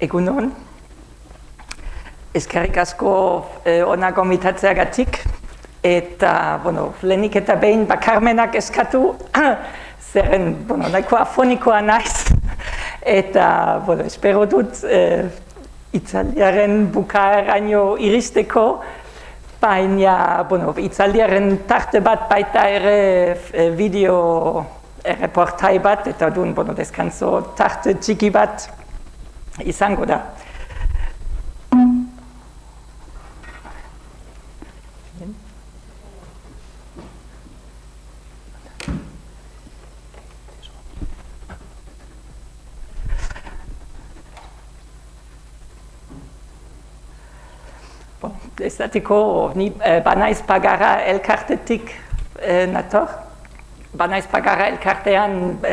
Egunon, eskerrik asko ona gomitatzeagatik, eta, lehenik eta behin bakarmenak eskatu, zeren, nahiko afonikoa naiz, eta, espero dut hitzaldiaren bukaeraino iristeko, baina, hitzaldiaren tarte bat baita ere bideo reportai bat, eta duen, deskanso tarte txiki bat izango da. Esateko, ni Banaiz Pagara elkartetik nator. Banaiz Pagara elkartean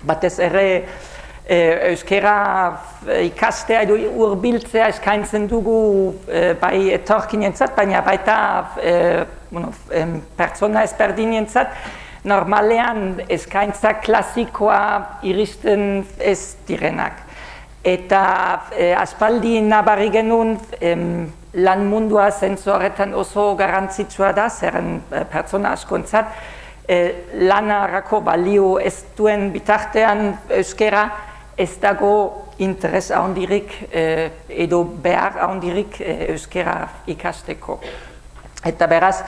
batez ere euskera ikastea edo hurbiltzea eskaintzen dugu bai etorkinentzat, baina baita pertsona ezberdinentzat normalean eskaintza klasikoa iristen ez direnak. Eta aspaldi nabari genuen lan mundua zentzu horretan oso garrantzitsua da, zeren pertsona askontzat lanarako balio ez duen bitartean euskera ez dago interes handirik edo behar handirik euskera ikasteko. Eta beraz,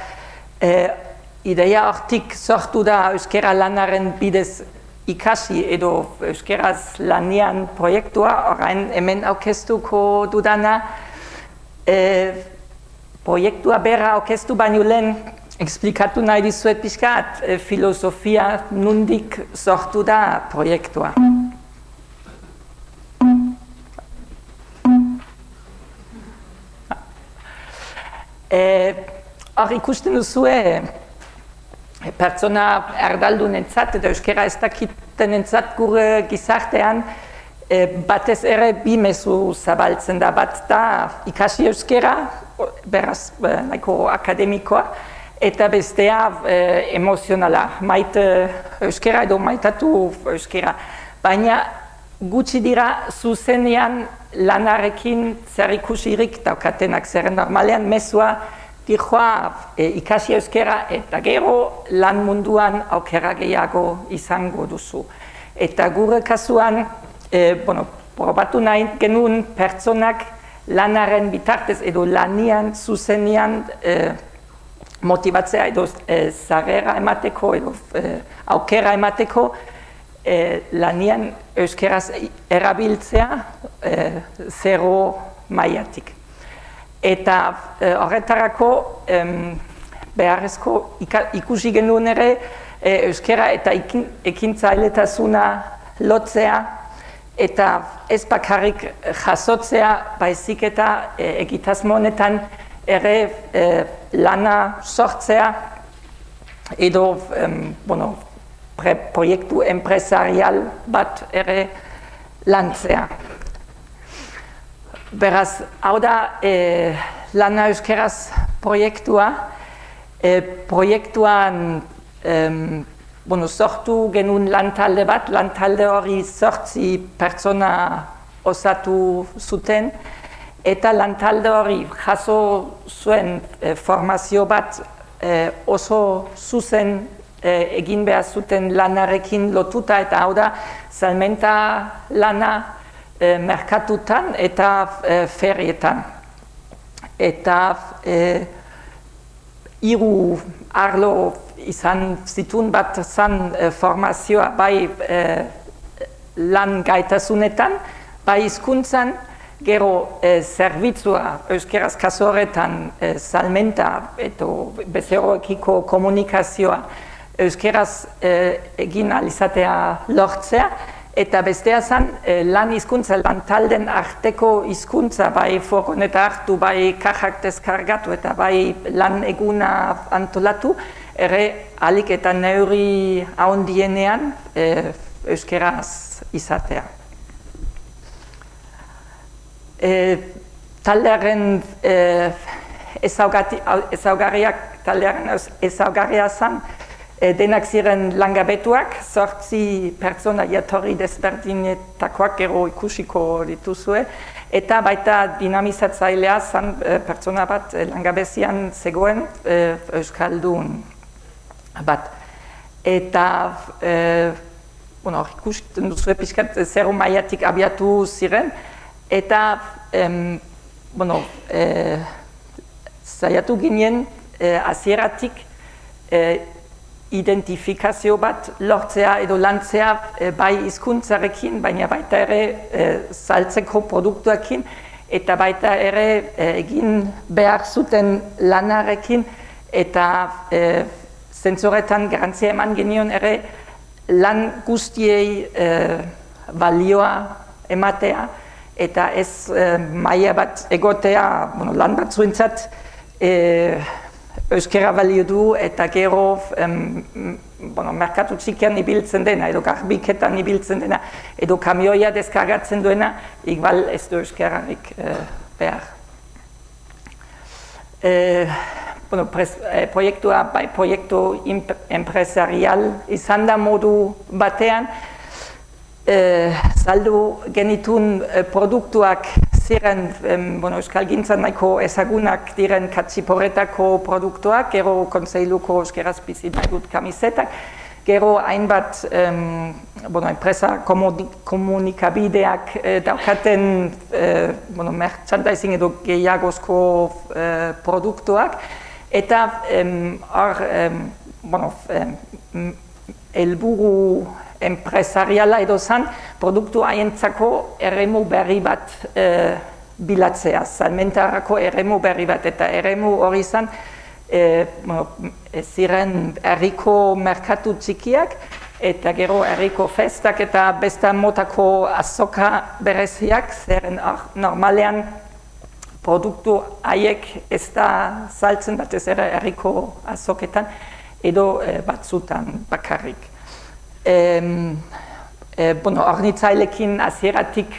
ideia hortik sortu da euskera lanaren bidez ikasi edo euskeraz lanean proiektua, orain hemen aurkeztuko dudana. Proiektua bera aurkeztu baino lehen eksplikatu nahi dizuet pixkat filosofia nondik sortu da proiektua. Hor ikusten duzue pertsona erdaldunentzat eta euskera ez dakitenentzat gure gizartean batez ere bi mezu zabaltzen da. Bat da ikasi euskera, beraz nahiko akademikoa, eta bestea emozionala, maite euskera edo maitatu euskera. Baina gutxi dira zuzenean lanarekin zer ikusirik daukatenak, zeren normalean mezua dijoa ikasi euskera eta gero lan munduan aukera gehiago izango duzu. Eta gure kasuan, probatu nahi genuen pertsonak lanaren bitartez edo lanian zuzenean motibatzea edo sarrera emateko edo aukera emateko lanian euskeraz erabiltzea zero mailatik. Eta horretarako beharrezko ikusi genuen ere euskera eta ekintzailetasuna lotzea eta ez bakarrik jasotzea baizik eta egitasmo honetan ere lana sortzea edo proiektu enpresarial bat ere lantzea. Beraz, hau da lana euskeraz proiektua. Proiektuan sortu genuen lantalde bat, lantalde hori 8 pertsona osatu zuten, eta lantalde hori jaso zuen formazio bat oso zuzen egin behar zuten lanarekin lotuta, eta hau da salmenta lana merkatutan eta ferietan. Eta 3 arlo izan zituen bat zan formazioa bai lan gaitasunetan, bai hizkuntzan, gero zerbitzua euskeraz kasu horretan salmenta eta bezeroekiko komunikazioa euskeraz egin alizatea lortzea, eta bestea zen lan hizkuntza, lan talden arteko hizkuntza, bai furgoneta hartu, bai kajak deskargatu eta bai lan eguna antolatu, ere alik eta neurri handienean euskeraz izatea. Taldearen ezaugarriak taldearen ezaugarria zen, denak ziren langabetuak, 8 pertsona jatorri desberdinetakoak gero ikusiko dituzue, eta baita dinamizatzailea zen pertsona bat langabezian zegoen euskaldun bat. Eta ikusten duzu pixkat 0 mailatik abiatu ziren, eta saiatu ginen hasieratik identifikazio bat lortzea edo lantzea bai hizkuntzarekin, baina baita ere saltzeko produktuekin, eta baita ere egin behar zuten lanarekin, eta zentzoretan garantzia eman genion ere lan guztiei balioa ematea, eta ez maila bat egotea, lan batzuentzat euskara balio du, eta gero merkatu txikian ibiltzen dena, edo garbiketan ibiltzen dena, edo kamioia deskargatzen duena, igual ez du euskararik behar. Proiektua bai proiektu empresarial izan da modu batean, saldu genitun produktuak ziren euskalgintzan nahiko ezagunak diren katxiporretako produktuak, gero kontseiluko euskeraz bizi nahi dut kamisetak, gero hainbat enpresa komunikabideak daukaten merchandising edo gehiagozko produktuak, eta helburu empresariala edo zan, produktu haientzako eremu berri bat bilatzea, salmentarako eremu berri bat, eta eremu hori zan, ziren herriko merkatu txikiak, eta gero herriko festak eta beste motako azoka bereziak, zeren normalean produktu haiek ez da saltzen batez ere herriko azoketan, edo batzutan bakarrik. Hornitzailekin hasieratik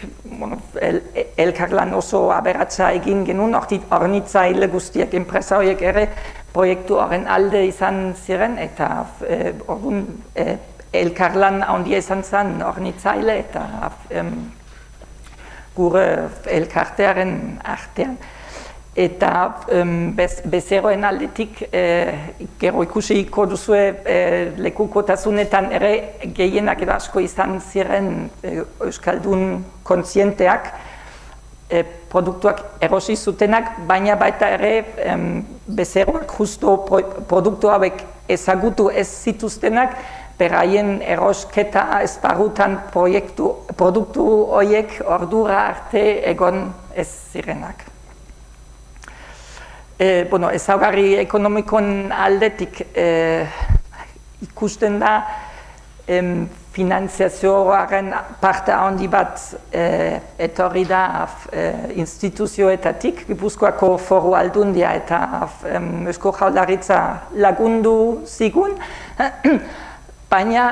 elkarlan oso aberatsa egin genuen, hornitzaile guztiak enpresa horiek ere proiektu horren alde izan ziren, eta elkarlan handia izan zen hornitzaile eta gure elkartearen artean. Eta bezeroen aldetik gero ikusiko duzue lekukotasunetan ere gehienak edo asko izan ziren euskaldun kontzienteak, produktuak erosi zutenak, baina baita ere bezeroak justo produktu hauek ezagutu ez zituztenak, beraien erosketa esparrutan produktu horiek ordura arte egon ez zirenak. Ezaugarri ekonomikon aldetik ikusten da finanziazioaren parte handi bat etorri da instituzioetatik, Gipuzkoako Foru Aldundia eta Eusko Jaurlaritza lagundu zigun, baina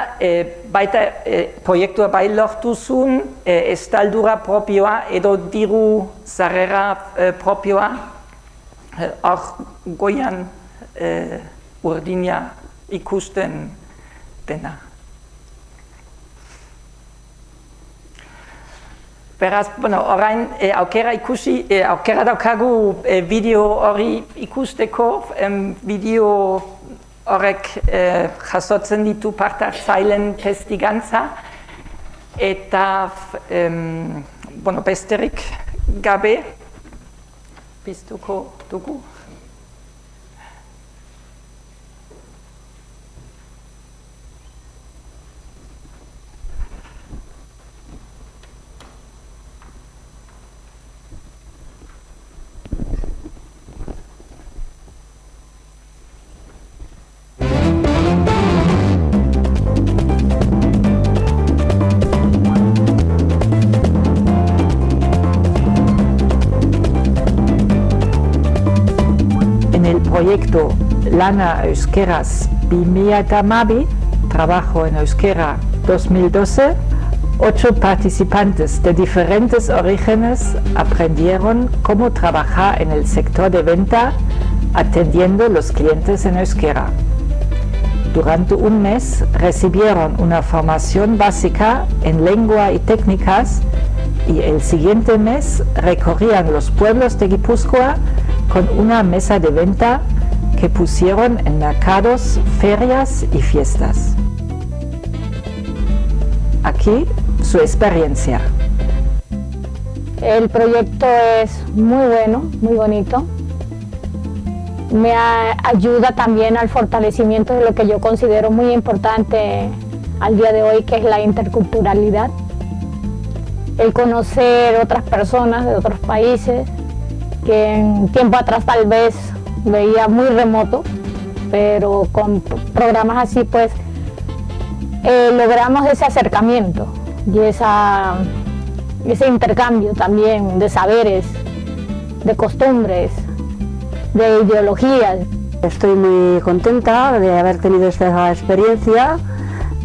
baita proiektua bai lortu zuen estaldura propioa edo diru sarrera propioa, hor goian urdina ikusten dena. Beraz, orain aukera daukagu bideo hori ikusteko, bideo horrek jasotzen ditu parte hartzaileen testigantza, eta besterik gabe piztuko dugu. Proyecto Lana Euskeraz 2012, Trabajo en Euskera 2012, 8 participantes de diferentes orígenes aprendieron cómo trabajar en el sector de venta atendiendo los clientes en euskera. Durante un mes recibieron una formación básica en lengua y técnicas y el siguiente mes recorrían los pueblos de Guipúzcoa con una mesa de venta que pusieron en mercados, ferias y fiestas. Aquí su experiencia. El proyecto es muy bueno, muy bonito. Me ayuda también al fortalecimiento de lo que yo considero muy importante al día de hoy, que es la interculturalidad. El conocer otras personas de otros países que en tiempo atrás tal vez veía muy remoto, pero con programas así pues logramos ese acercamiento y ese intercambio también de saberes, de costumbres, de ideologías. Estoy muy contenta de haber tenido esta experiencia,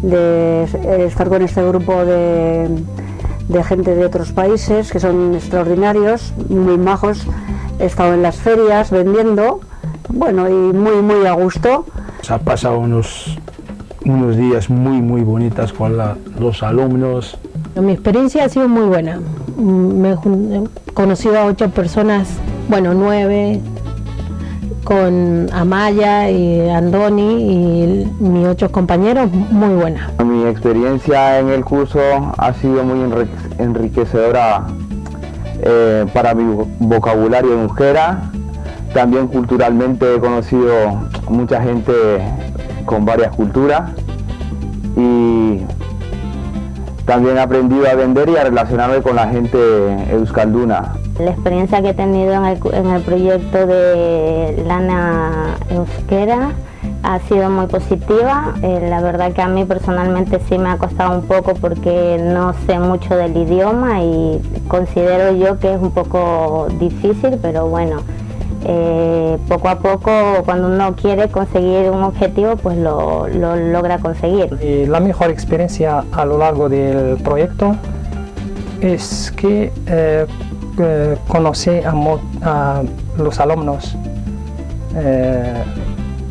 de estar con este grupo de gente de otros países que son extraordinarios, muy majos. He estado en las ferias vendiendo, bueno, y muy a gusto. Se ha pasado unos días muy bonitos con los alumnos. Mi experiencia ha sido muy buena. Me he conocido a 8 personas, bueno, 9, con Amaya y Andoni y mis 8 compañeros, muy buena. Mi experiencia en el curso ha sido muy enriquecedora para mi vocabulario en euskera. También culturalmente he conocido mucha gente con varias culturas y también he aprendido a vender y a relacionarme con la gente euskalduna. La experiencia que he tenido en el proyecto de Lana Euskera ha sido muy positiva. La verdad que a mí personalmente sí me ha costado un poco porque no sé mucho del idioma y considero yo que es un poco difícil, pero bueno, poco a poco cuando uno quiere conseguir un objetivo pues lo logra conseguir. La mejor experiencia a lo largo del proyecto es que conocí a los alumnos,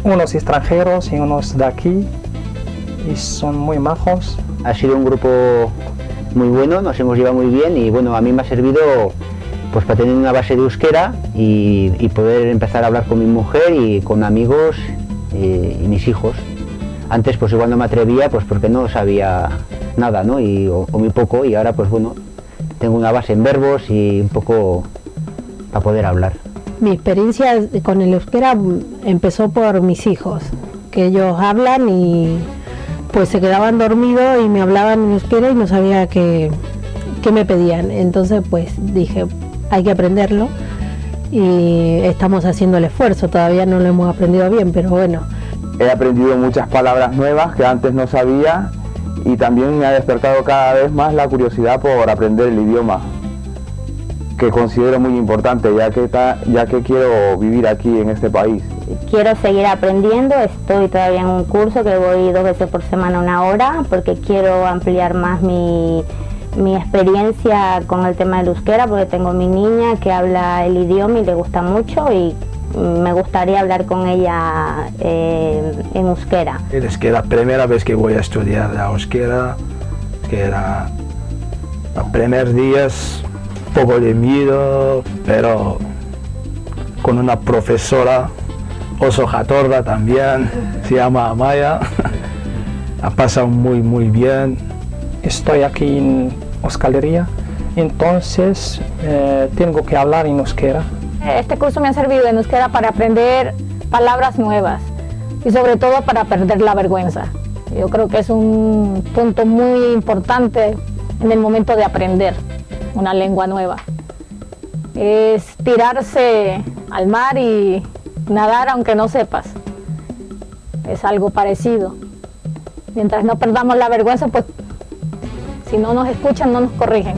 unos extranjeros y unos de aquí, y son muy majos. Ha sido un grupo muy bueno, nos hemos llevado muy bien y bueno, a mí me ha servido pues para tener una base de euskera y poder empezar a hablar con mi mujer y con amigos y mis hijos. Antes pues igual no me atrevía pues porque no sabía nada, ¿no? O muy poco, y ahora pues bueno, tengo una base en verbos y un poco para poder hablar. Mi experiencia con el euskera empezó por mis hijos, que ellos hablan y pues se quedaban dormidos y me hablaban en euskera y no sabía qué me pedían. Entonces pues dije, hay que aprenderlo y estamos haciendo el esfuerzo, todavía no lo hemos aprendido bien, pero bueno. He aprendido muchas palabras nuevas que antes no sabía y también me ha despertado cada vez más la curiosidad por aprender el idioma, que considero muy importante ya que quiero vivir aquí en este país. Quiero seguir aprendiendo, estoy todavía en un curso que voy 2 veces por semana, 1 hora, porque quiero ampliar más mi experiencia con el tema del euskera, porque tengo mi niña que habla el idioma y le gusta mucho y me gustaría hablar con ella en euskera. Es que la primera vez que voy a estudiar la euskera, que era los primeros días, un poco de miedo, pero con una profesora, oso jatorda también, se llama Amaya, ha pasado muy bien. Estoy aquí en Euskalería, entonces tengo que hablar en euskera. Este curso me ha servido en euskera para aprender palabras nuevas y sobre todo para perder la vergüenza. Yo creo que es un punto muy importante en el momento de aprender una lengua nueva. Es tirarse al mar y nadar aunque no sepas. Es algo parecido. Mientras no perdamos la vergüenza, pues si no nos escuchan, no nos corrigen.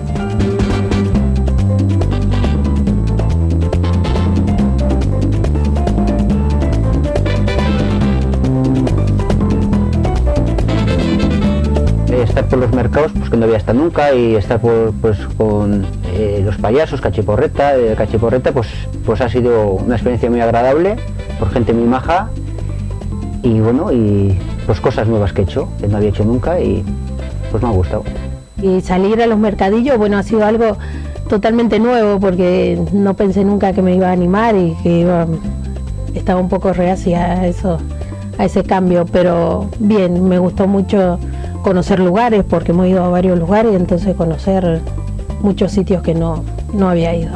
Esta por los mercados pues que no había estado nunca, y estar pues con los payasos, Cachiporreta, pues ha sido una experiencia muy agradable, por gente muy maja, y bueno, y pues cosas nuevas que he hecho, que no había hecho nunca, y pues me ha gustado. Y salir a los mercadillos, bueno, ha sido algo totalmente nuevo, porque no pensé nunca que me iba a animar y que estaba un poco reacia a eso, a ese cambio, pero bien, me gustó mucho conocer lugares, porque hemos ido a varios lugares, y entonces conocer muchos sitios que no había ido.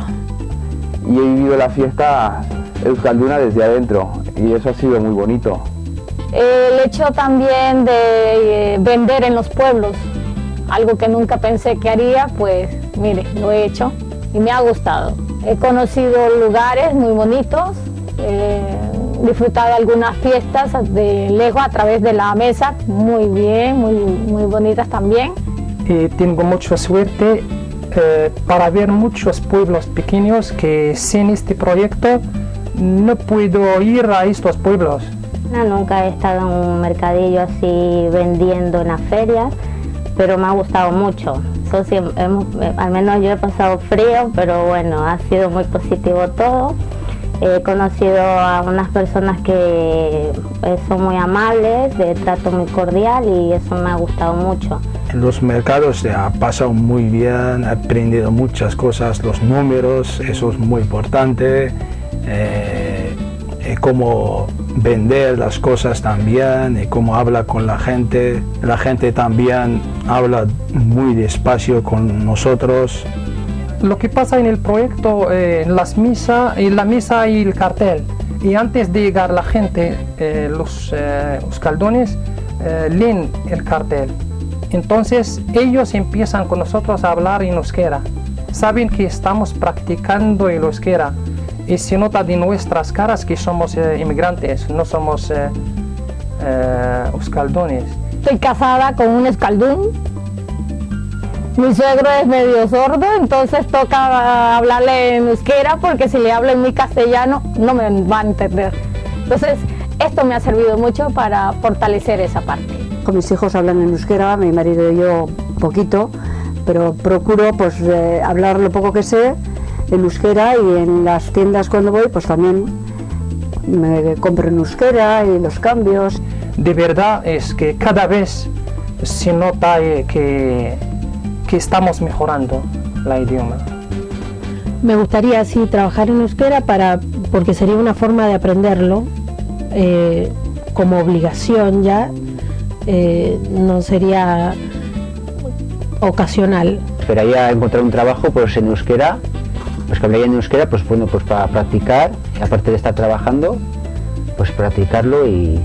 Y he vivido la fiesta euskalduna desde adentro, y eso ha sido muy bonito. El hecho también de vender en los pueblos, algo que nunca pensé que haría, pues mire, lo he hecho y me ha gustado. He conocido lugares muy bonitos, disfrutado algunas fiestas de lejos a través de la mesa, muy bien, muy bonitas también. Tengo mucha suerte para ver muchos pueblos pequeños que sin este proyecto no puedo ir a estos pueblos. No, nunca he estado en un mercadillo así vendiendo en las ferias, pero me ha gustado mucho. Eso sí, al menos yo he pasado frío, pero bueno, ha sido muy positivo todo. He conocido a unas personas que son muy amables, de trato muy cordial, y eso me ha gustado mucho. En los mercados se ha pasado muy bien, he aprendido muchas cosas, los números, eso es muy importante, cómo vender las cosas también, y cómo habla con la gente también habla muy despacio con nosotros. Lo que pasa en el proyecto, en la mesa y el cartel, y antes de llegar la gente, los euskaldunes leen el cartel. Entonces ellos empiezan con nosotros a hablar en euskera. Saben que estamos practicando el euskera, y se nota de nuestras caras que somos inmigrantes, no somos euskaldunes. Estoy casada con un euskaldún. Mi suegro es medio sordo, entonces toca hablarle en euskera, porque si le hablo en mi castellano no me va a entender. Entonces esto me ha servido mucho para fortalecer esa parte. Con mis hijos hablan en euskera, mi marido y yo poquito, pero procuro pues hablar lo poco que sé en euskera, y en las tiendas cuando voy pues también me compro en euskera y los cambios. De verdad es que cada vez se nota que estamos mejorando la idioma. Me gustaría así trabajar en euskera porque sería una forma de aprenderlo como obligación ya, no sería ocasional. Esperaría encontrar un trabajo pues en euskera, pues que hablaría en euskera, pues bueno, pues para practicar, aparte de estar trabajando, pues practicarlo, y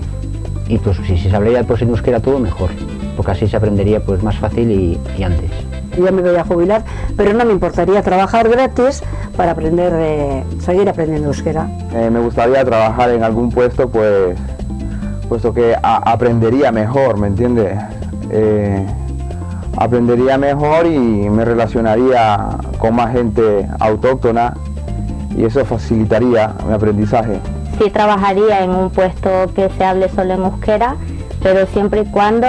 pues si se hablaría pues en euskera todo mejor, porque así se aprendería pues más fácil y antes. Yo ya me voy a jubilar, pero no me importaría trabajar gratis para seguir aprendiendo euskera. Me gustaría trabajar en algún puesto, pues puesto que aprendería mejor, ¿me entiendes? Aprendería mejor y me relacionaría con más gente autóctona, y eso facilitaría mi aprendizaje. Sí, trabajaría en un puesto que se hable solo en euskera, pero siempre y cuando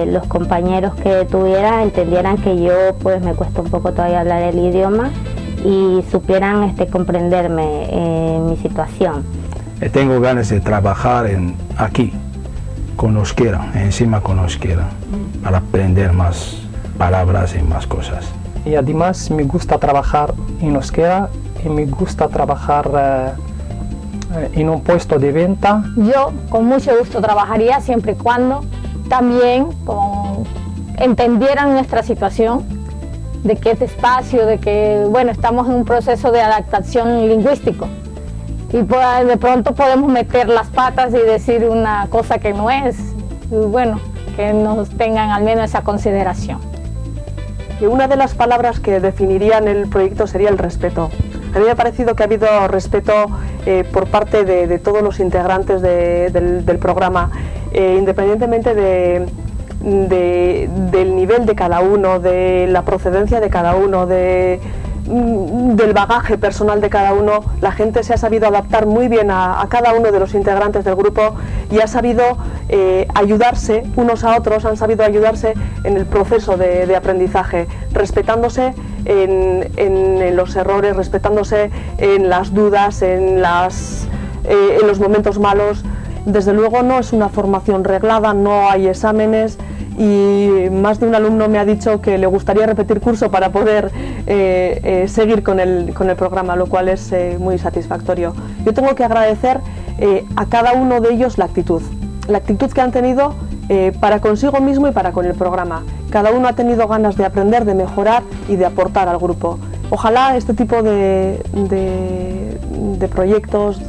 los compañeros que tuviera entendieran que yo pues me cuesta un poco todavía hablar el idioma, y supieran comprenderme mi situación. Tengo ganas de trabajar aquí con euskera, encima con euskera, para aprender más palabras y más cosas. Y además me gusta trabajar en euskera, y me gusta trabajar en un puesto de venta. Yo con mucho gusto trabajaría, siempre y cuando también entendieran nuestra situación, de que es despacio, de que bueno, estamos en un proceso de adaptación lingüístico, y pues, de pronto podemos meter las patas y decir una cosa que no es, y bueno, que nos tengan al menos esa consideración. Y una de las palabras que definirían el proyecto sería el respeto. A mí me ha parecido que ha habido respeto por parte de todos los integrantes del programa, independientemente del nivel de cada uno, de la procedencia de cada uno, de del bagaje personal de cada uno, la gente se ha sabido adaptar muy bien a cada uno de los integrantes del grupo y ha sabido ayudarse unos a otros, han sabido ayudarse en el proceso de aprendizaje, respetándose en los errores, respetándose en las dudas, en los momentos malos. Desde luego no es una formación reglada, no hay exámenes y más de un alumno me ha dicho que le gustaría repetir curso para poder seguir con el programa, lo cual es muy satisfactorio. Yo tengo que agradecer a cada uno de ellos la actitud que han tenido para consigo mismo y para con el programa. Cada uno ha tenido ganas de aprender, de mejorar y de aportar al grupo. Ojalá este tipo de proyectos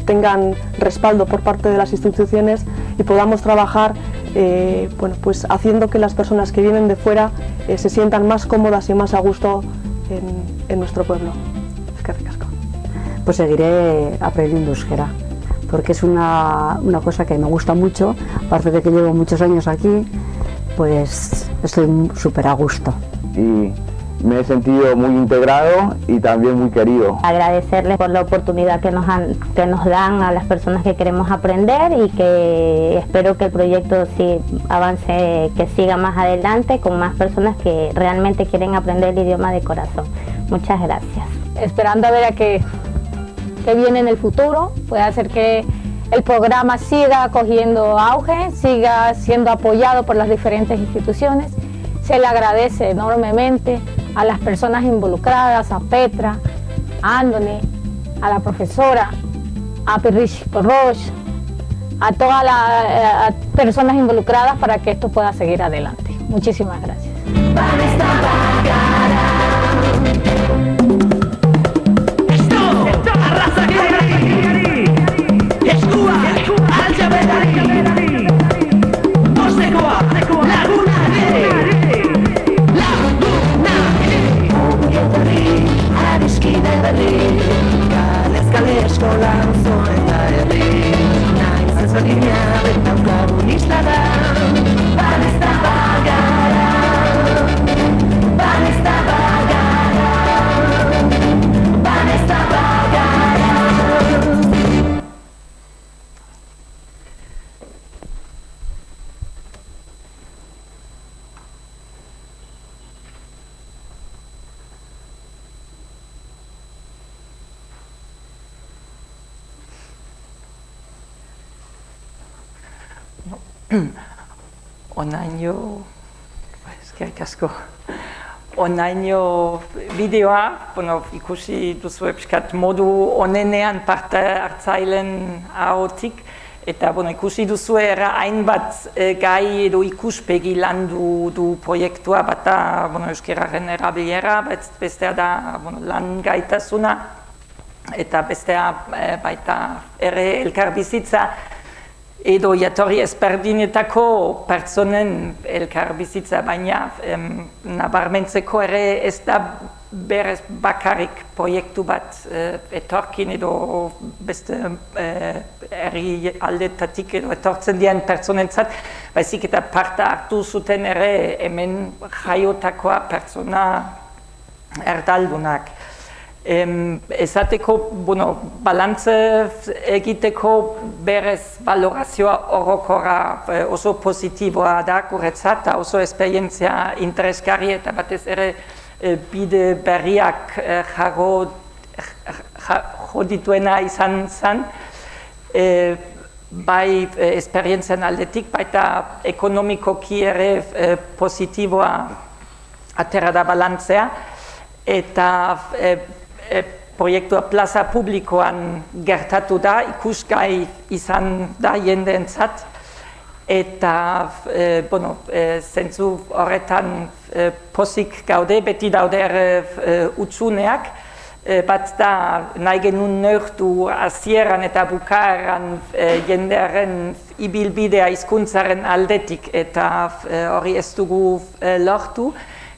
tengan respaldo por parte de las instituciones y podamos trabajar pues haciendo que las personas que vienen de fuera se sientan más cómodas y más a gusto en nuestro pueblo. Es que ricasco. Pues seguiré aprendiendo euskera, porque es una cosa que me gusta mucho, aparte de que llevo muchos años aquí, pues estoy súper a gusto. Y me he sentido muy integrado y también muy querido. Agradecerles por la oportunidad que nos dan a las personas que queremos aprender y que espero que el proyecto avance, que siga más adelante con más personas que realmente quieren aprender el idioma de corazón. Muchas gracias. Esperando a ver a qué viene en el futuro, puede hacer que el programa siga cogiendo auge, siga siendo apoyado por las diferentes instituciones. Se le agradece enormemente a las personas involucradas, a Petra, a Andoni, a la profesora, a Pirrich Roche, a todas las personas involucradas para que esto pueda seguir adelante. Muchísimas gracias. Onaino bideoa, ikusi duzu pixkat modu onenean parte hartzaileen ahotik, eta ikusi duzu hainbat gai edo ikuspegi landu du proiektua, bata euskararen erabilera, bestea da lan gaitasuna, eta bestea baita elkarbizitza, edo jatorri ezberdinetako pertsonen elkarbizitza, baina nabarmentzeko ez da berez bakarrik proiektu bat etorkin edo beste herri aldetatik edo etortzen diren pertsonentzat, baizik eta parte hartu zuten hemen jaiotakoa pertsona erdaldunak. Esateko, balantze egiteko berez valorazioa orokorra oso positiboa da guretzat, oso esperientzia interesgarri eta batez bide berriak jo dituena izan zen, bai esperientzien aldetik, baita ekonomikoki positiboa atera da balantzea, eta proiektua plaza publikoan gertatu da, ikusgai izan da jendeentzat, eta zentzu horretan pozik gaude, beti daude utsuneak, bat da nahi genuen neurtu hasieran eta bukaeran jendearen ibilbidea hizkuntzaren aldetik, eta hori ez dugu lortu.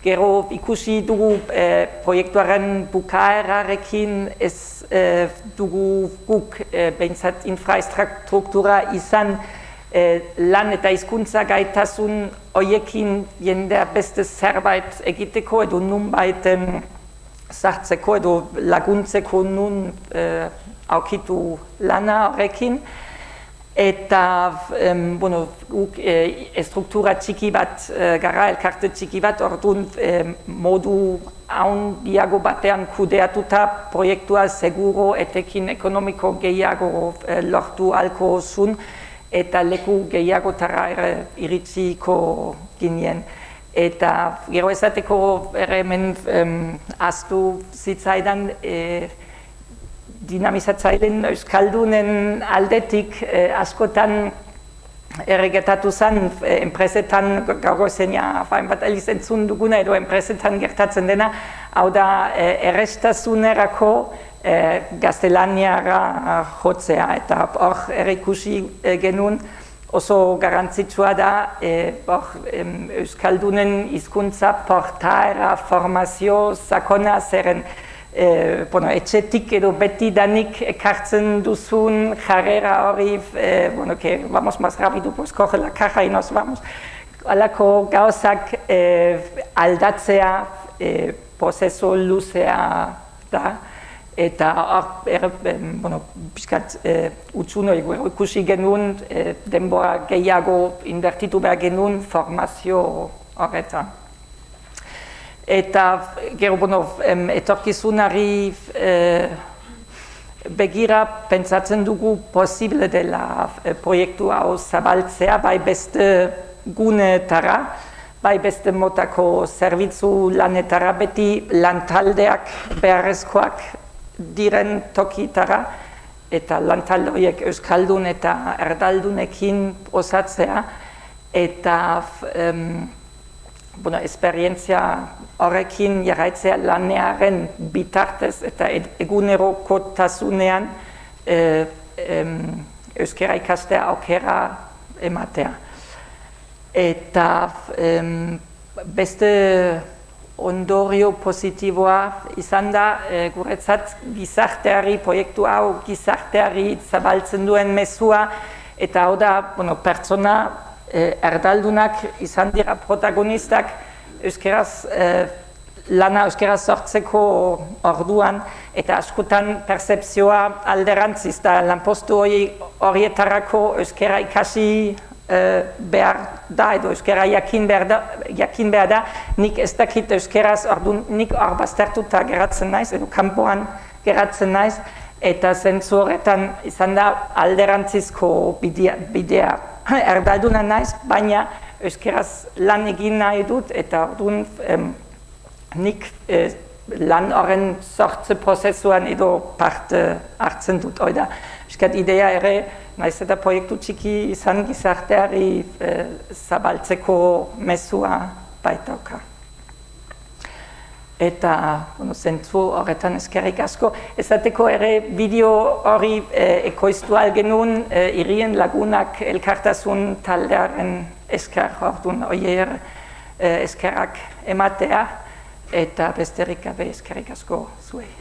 Gero ikusi dugu proiektuaren bukaerarekin ez dugu guk behintzat infrastruktura izan lan eta hizkuntza gaitasun horiekin jendea beste zerbait egiteko edo nunbait sartzeko edo laguntzeko nun aurkitu lana horrekin. Eta, guk struktura txiki bat gara, elkarte txiki bat, orduan modu handiago batean kudeatuta proiektua seguro etekin ekonomiko gehiago lortu ahalko zuen eta leku gehiagotara iritsiko ginen. Eta gero esateko hemen ahaztu zitzaidan dinamizatzaileen euskaldunen aldetik askotan erregetatu zen enpresetan gaur goizean bat aldiz entzun duguna edo enpresetan gertatzen dena, hau da errestasunerako gaztelaniara jotzea eta hor erikusi genuen oso garrantzitsua da euskaldunen hizkuntza portaera formazio sakona zeren etxetik edo beti danik ekartzen duzun jarrera hori, que vamos más rápido, pues coge la caja y nos vamos. Halako gauzak aldatzea prozesu luzea da, eta pixkat utxuno ikusi genuen denbora gehiago inbertitu behar genuen formazio horretan. Eta gero, etorkizunari begira pentsatzen dugu posible dela proiektu hau zabaltzea, bai beste gunetara, bai beste motako zerbitzu lanetara, beti lantaldeak beharrezkoak diren tokitara, eta lantalde horiek euskaldun eta erdaldunekin osatzea, eta esperientzia horrekin jarraitzea lanearen bitartez eta egunerokotasunean euskara ikastea aukera ematea. Eta beste ondorio positiboa izan da guretzat gizarteari, proiektu hau gizarteari zabaltzen duen mezua, eta hau da pertsona erdaldunak izan dira protagonistak lana euskaraz sortzeko orduan eta askotan pertzepzioa alderantziz da lanpostu horietarako euskara ikasi behar da edo euskara jakin behar da, nik ez dakit euskaraz orduan nik hor baztertuta geratzen naiz edo kanpoan geratzen naiz eta zentzu horretan izan da alderantzizko bidea. Erdalduna naiz, baina euskaraz lan egin nahi dut eta orduan nik lan horren sortze prozesuan edo parte hartzen dut. Oida, eskat idea ere, naiz eta proiektu txiki izan gizarteari zabaltzeko mezua baitauka. Eta zentzu horretan eskerrik asko. Ezateko ere bideo hori ekoiztu algenuen hirien lagunak elkartasun taldearen esker orduan oier eskerrak ematea eta besterik gabe eskerrik asko zuei.